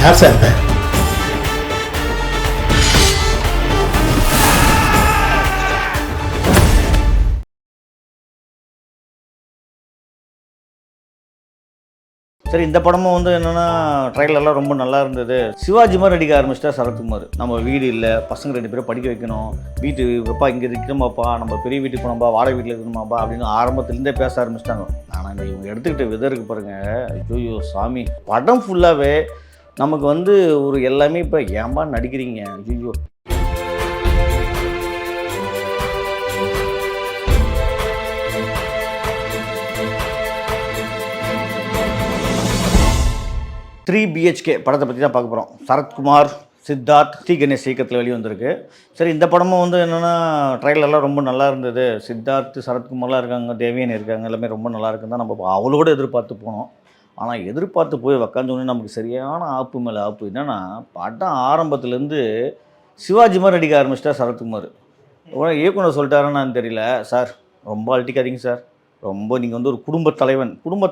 யார் சார் இந்த சரி, இந்த படமும் வந்து என்னென்னா ட்ரைலர்லாம் ரொம்ப நல்லா இருந்தது. சிவாஜி மாதிரி நடிக்க ஆரம்பிச்சிட்டா சரத்குமார். நம்ம வீடு இல்லை, பசங்க 2 பேரும் படிக்க வைக்கணும், வீட்டு எப்பா இங்கே இருக்கணுமாப்பா, நம்ம பெரிய வீட்டுக்கு போனோம்பா, வாடகை வீட்டில் இருக்கணுமாப்பா அப்படின்னு ஆரம்பத்துலேருந்தே பேச ஆரம்பிச்சிட்டாங்க. ஆனால் இந்த இவங்க எடுத்துக்கிட்ட விதம் இருக்கு பாருங்கள், ஐயோ சாமி. படம் ஃபுல்லாகவே நமக்கு வந்து ஒரு எல்லாமே இப்போ ஏன்பா நடிக்கிறீங்க, ஐயோ. த்ரீ பிஹெச்கே படத்தை பற்றி தான் பார்க்க போகிறோம். சரத்குமார், சித்தார்த், ஸ்ரீ கணேஷ் இயக்கத்தில் வெளியே வந்திருக்கு. சரி, இந்த படமும் வந்து என்னென்னா ட்ரைலர்லாம் ரொம்ப நல்லா இருந்தது. சித்தார்த், சரத்குமார்லாம் இருக்காங்க, தேவியன் இருக்காங்க, எல்லாமே ரொம்ப நல்லா இருக்குன்னு தான் நம்ம அவளோட எதிர்பார்த்து போனோம். ஆனால் எதிர்பார்த்து போய் உக்காந்தோடனே நமக்கு சரியான ஆப்பு மேலே ஆப்பு. என்னென்னா படம் ஆரம்பத்துலேருந்து சிவாஜி மாதிரி நடிக்க ஆரம்பிச்சிட்டா சரத்குமார். இயக்குனர் சொல்லிட்டாருன்னு தெரியல, சார் ரொம்ப அழட்டிக்காதீங்க சார், ரொம்ப நீங்கள் வந்து ஒரு குடும்பத்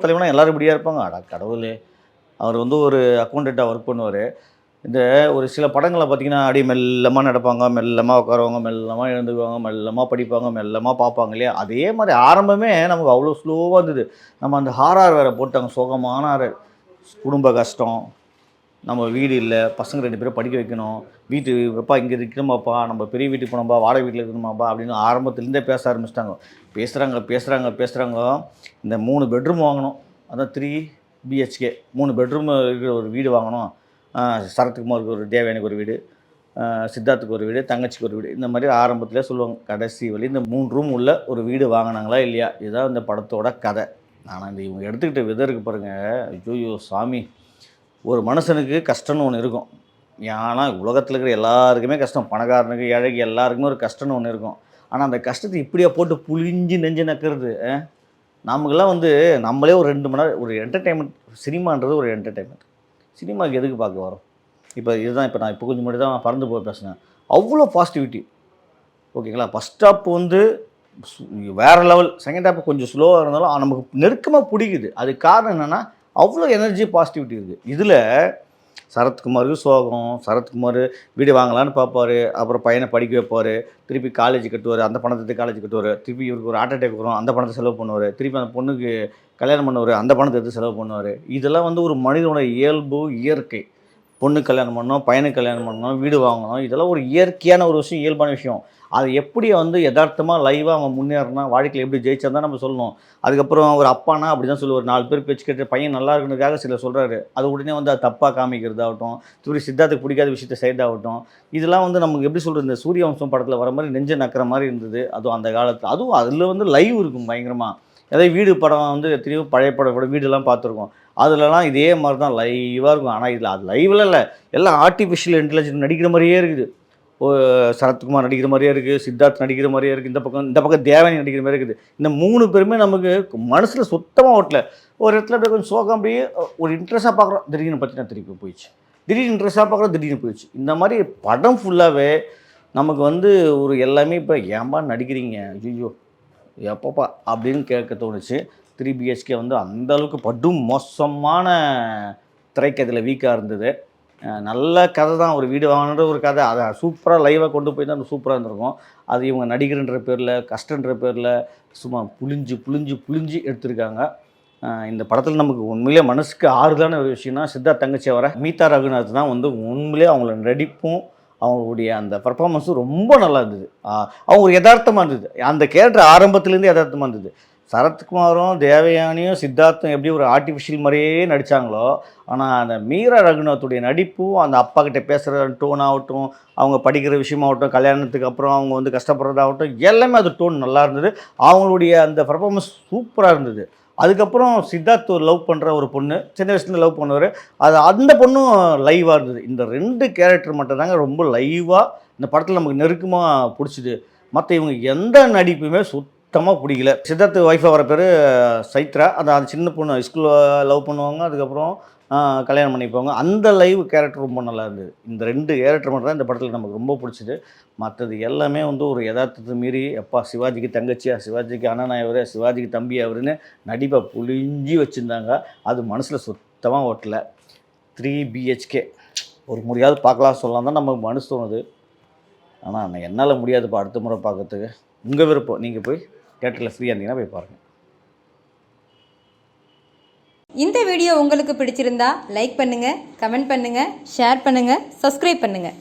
தலைவனாக எல்லோரும் இப்படியா இருப்பாங்க, அடா கடவுளே. அவர் வந்து ஒரு அக்கௌண்டண்ட்டாக ஒர்க் பண்ணுவார். இந்த ஒரு சில படங்களை பார்த்திங்கன்னா அப்படியே மெல்லமாக நடப்பாங்க, மெல்லமாக உட்காருவாங்க, மெல்லமாக எழுந்துக்குவாங்க, மெல்லமாக படிப்பாங்க, மெல்லமாக பார்ப்பாங்க இல்லையா. அதே மாதிரி ஆரம்பமே நமக்கு அவ்வளோ ஸ்லோவாக இருந்தது. நம்ம அந்த ஹாரர் வேறு போட்டாங்க, சோகமான ஹாரர். குடும்ப கஷ்டம், நம்ம வீடு இல்லை, பசங்க 2 பேரும் படிக்க வைக்கணும், வீட்டு எப்பா இங்கே இருக்கணுமாப்பா, நம்ம பெரிய வீட்டுக்கு போனோம்பா, வாடகை வீட்டில் இருக்கணுமாப்பா அப்படின்னு ஆரம்பத்துலேருந்தே பேச ஆரம்பிச்சிட்டாங்க. பேசுகிறாங்க. இந்த 3 பெட்ரூம் வாங்கணும், அதான் 3 பிஹெச்கே 3 பெட்ரூம் இருக்கிற ஒரு வீடு வாங்கணும். சரத்குமாருக்கு ஒரு, தேவயானிக்கு ஒரு வீடு, சித்தார்த்துக்கு ஒரு வீடு, தங்கச்சிக்கு ஒரு வீடு, இந்த மாதிரி ஆரம்பத்திலே சொல்லுவாங்க. கடைசி வழி இந்த 3 ரூம் உள்ள ஒரு வீடு வாங்கினாங்களா இல்லையா, இதுதான் இந்த படத்தோட கதை. ஆனால் இந்த இவங்க எடுத்துக்கிட்ட விதம் இருக்குது பாருங்கள், ஐயோ சாமி. ஒரு மனுஷனுக்கு கஷ்டம்னு ஒன்று இருக்கும். ஏன்னா உலகத்தில் இருக்கிற எல்லாருக்குமே கஷ்டம், பணக்காரனுக்கு ஏழைக்கு எல்லாருக்குமே ஒரு கஷ்டம்னு ஒன்று இருக்கும். ஆனால் அந்த கஷ்டத்தை இப்படியே போட்டு புழிஞ்சு நெஞ்சு நக்கிறது. நமக்கெல்லாம் வந்து நம்மளே ஒரு 2 மணி நேரம் ஒரு என்டர்டெயின்மெண்ட். சினிமான்றது ஒரு என்டர்டெயின்மெண்ட். சினிமாவுக்கு எதுக்கு பார்க்க வரோம்? இப்போ இதுதான், இப்போ நான் கொஞ்சம் முன்னாடி தான் பறந்து போய் பேசினேன். அவ்வளோ பாசிட்டிவிட்டி, ஓகேங்களா. ஃபஸ்ட் ஹாப் வந்து வேறு லெவல், செகண்ட் ஹாப் கொஞ்சம் ஸ்லோவாக இருந்தாலும் நமக்கு நெருக்கமாக பிடிக்குது. அதுக்கு காரணம் என்னென்னா அவ்வளோ எனர்ஜி, பாசிட்டிவிட்டி இருக்குது. இதில் சரத்குமாருக்கு சோகம், சரத்குமார் வீடு வாங்கலான்னு பார்ப்பார், அப்புறம் பையனை படிக்க வைப்பார், திருப்பி காலேஜ் கட்டுவார், அந்த பணத்தை காலேஜ் கட்டுவார், திருப்பி இவருக்கு ஒரு ஹார்ட் அட்டாக் வரும், அந்த பணத்தை செலவு பண்ணுவார், திருப்பி அந்த பொண்ணுக்கு கல்யாணம் பண்ணுவார், அந்த பணத்தை எடுத்து செலவு பண்ணுவார். இதெல்லாம் வந்து ஒரு மனிதனோட இயல்பு, இயற்கை. பொண்ணுக்கு கல்யாணம் பண்ணணும், பையனுக்கு கல்யாணம் பண்ணணும், வீடு வாங்கணும், இதெல்லாம் ஒரு இயற்கையான ஒரு விஷயம், இயல்பான விஷயம். அது எப்படி வந்து யதார்த்தமாக லைவாக அவன் முன்னேறினா, வாழ்க்கையில் எப்படி ஜெயிச்சா தான் நம்ம சொல்லணும். அதுக்கப்புறம் ஒரு அப்பானா அப்படி தான் சொல்லுவார், 4 பேர் பேச்சு கேட்டு பையன் நல்லா இருக்குன்றதுக்காக சிலர் சொல்கிறாரு, அது உடனே வந்து அது தப்பாக காமிக்கிறதாகட்டும், திருப்பி சித்தார்த்துக்கு பிடிக்காத விஷயத்தை செய்யறதாகட்டும், இதெல்லாம் வந்து நமக்கு எப்படி சொல்கிறது, இந்த சூரிய வம்சம் படத்தில் வர மாதிரி நெஞ்ச நக்கிற மாதிரி இருந்தது. அதுவும் அந்த காலத்தில், அதுவும் அதில் வந்து லைவ் இருக்கும் பயங்கரமாக. ஏதாவது வீடு படம் வந்து எத்தனையோ பழைய படம் வீடெல்லாம் பார்த்துருக்கோம், அதுலலாம் இதே மாதிரி தான் லைவாக இருக்கும். ஆனால் இதில் அது லைவில் இல்லை, எல்லாம் ஆர்டிஃபிஷியல் இன்டெலிஜென்ஸ் நடிக்கிற மாதிரியே இருக்குது. சரத்குமார் நடிக்கிற மாதிரியே இருக்குது, சித்தார்த் நடிக்கிற மாதிரியே இருக்குது, இந்த பக்கம் தேவயானி நடிக்கிற மாதிரி இருக்குது. இந்த 3 பேருமே நமக்கு மனசில் சுத்தமாக ஓட்டல. ஒரு இடத்துல அப்படியே கொஞ்சம் சோகம், அப்படியே ஒரு இன்ட்ரெஸ்ட்டாக பார்க்குறோம், திடீர்னு பார்த்தீங்கன்னா திருப்பி போயிடுச்சு, திடீர்னு இன்ட்ரெஸ்ட்டாக பார்க்குறோம், திடீர்னு போயிடுச்சு. இந்த மாதிரி படம் ஃபுல்லாகவே நமக்கு வந்து ஒரு எல்லாமே இப்போ ஏன்பா நடிக்கிறீங்க, ஐயோ எப்பப்பா அப்படின்னு கேட்க தோணுச்சு. 3 பிஹெச்கே வந்து அந்தளவுக்கு படும் மோசமான திரைக்கதையில் வீக்காக இருந்தது. நல்ல கதை தான், ஒரு வீடு வாங்கணுன்ற ஒரு கதை, அதை சூப்பராக லைவாக கொண்டு போய் தான் சூப்பராக இருந்திருக்கும். அது இவங்க நடிகர்ன்ற பேரில், கஷ்டன்ற பேரில் சும்மா புளிஞ்சு எடுத்திருக்காங்க. இந்த படத்தில் நமக்கு உண்மையிலே மனசுக்கு ஆறுதலான ஒரு விஷயம்னா, சித்தார்த் தங்கச்சி வர மீதா ரகுநாத் தான் வந்து உண்மையிலே அவங்கள நடிப்பும் அவங்களுடைய அந்த பர்ஃபார்மன்ஸும் ரொம்ப நல்லா இருந்தது. அவங்க ஒரு யதார்த்தமாக இருந்தது, அந்த கேரக்டர் ஆரம்பத்துலேருந்து யதார்த்தமாக இருந்தது. சரத்குமாரும் தேவயானியும் சித்தார்த்தும் எப்படி ஒரு ஆர்டிஃபிஷியல் மாதிரியே நடித்தாங்களோ, ஆனால் அந்த மீரா ரகுநாத்துடைய நடிப்பும், அந்த அப்பா கிட்டே பேசுகிற டோன் ஆகட்டும், அவங்க படிக்கிற விஷயமாகட்டும், கல்யாணத்துக்கு அப்புறம் அவங்க வந்து கஷ்டப்படுறதாகட்டும், எல்லாமே அது டோன் நல்லா இருந்தது. அவங்களுடைய அந்த பர்ஃபார்மன்ஸ் சூப்பராக இருந்தது. அதுக்கப்புறம் சித்தார்த் ஒரு லவ் பண்ணுற ஒரு பொண்ணு, சின்ன வயசுலேருந்து லவ் பண்ணுவார், அது அந்த பொண்ணும் லைவாக இருந்தது. இந்த 2 கேரக்டர் மட்டும் தாங்க ரொம்ப லைவாக இந்த படத்தில் நமக்கு நெருக்கமாக பிடிச்சிது. மற்ற இவங்க எந்த நடிப்புமே சுத்தமாக பிடிக்கல. சித்தார்த் ஒய்ஃபாக வர பேர் சைத்ரா, அந்த சின்ன பொண்ணு ஸ்கூலில் லவ் பண்ணுவாங்க, அதுக்கப்புறம் கல்யாணம் பண்ணிப்பாங்க. அந்த லைவ் கேரக்டர் ரொம்ப நல்லா இருந்தது. இந்த 2 கேரக்டர் மட்டும் தான் இந்த படத்தில் நமக்கு ரொம்ப பிடிச்சிது. மற்றது எல்லாமே வந்து ஒரு யதார்த்தத்தை மீறி, அப்பா சிவாஜிக்கு தங்கச்சியா, சிவாஜிக்கு அண்ணனா இவர், சிவாஜிக்கு தம்பி அவருன்னு நடிப்பை புழிஞ்சி வச்சுருந்தாங்க. அது மனசில் சுத்தமாக ஓட்டலை. 3 பிஹெச்கே ஒரு முறையாவது பார்க்கலாம் சொல்லலாம் தான் நமக்கு மனசு தோணுது. ஆனால் என்னால் முடியாதுப்பா அடுத்த முறை பார்க்கறதுக்கு. உங்கள் விருப்பம். நீங்கள் போய் தியேட்டரில் ஃப்ரீயாக இருந்தீங்கன்னா போய் பாருங்கள். இந்த வீடியோ உங்களுக்கு பிடிச்சிருந்தா லைக் பண்ணுங்கள், கமெண்ட் பண்ணுங்கள், ஷேர் பண்ணுங்கள், சப்ஸ்கிரைப் பண்ணுங்கள்.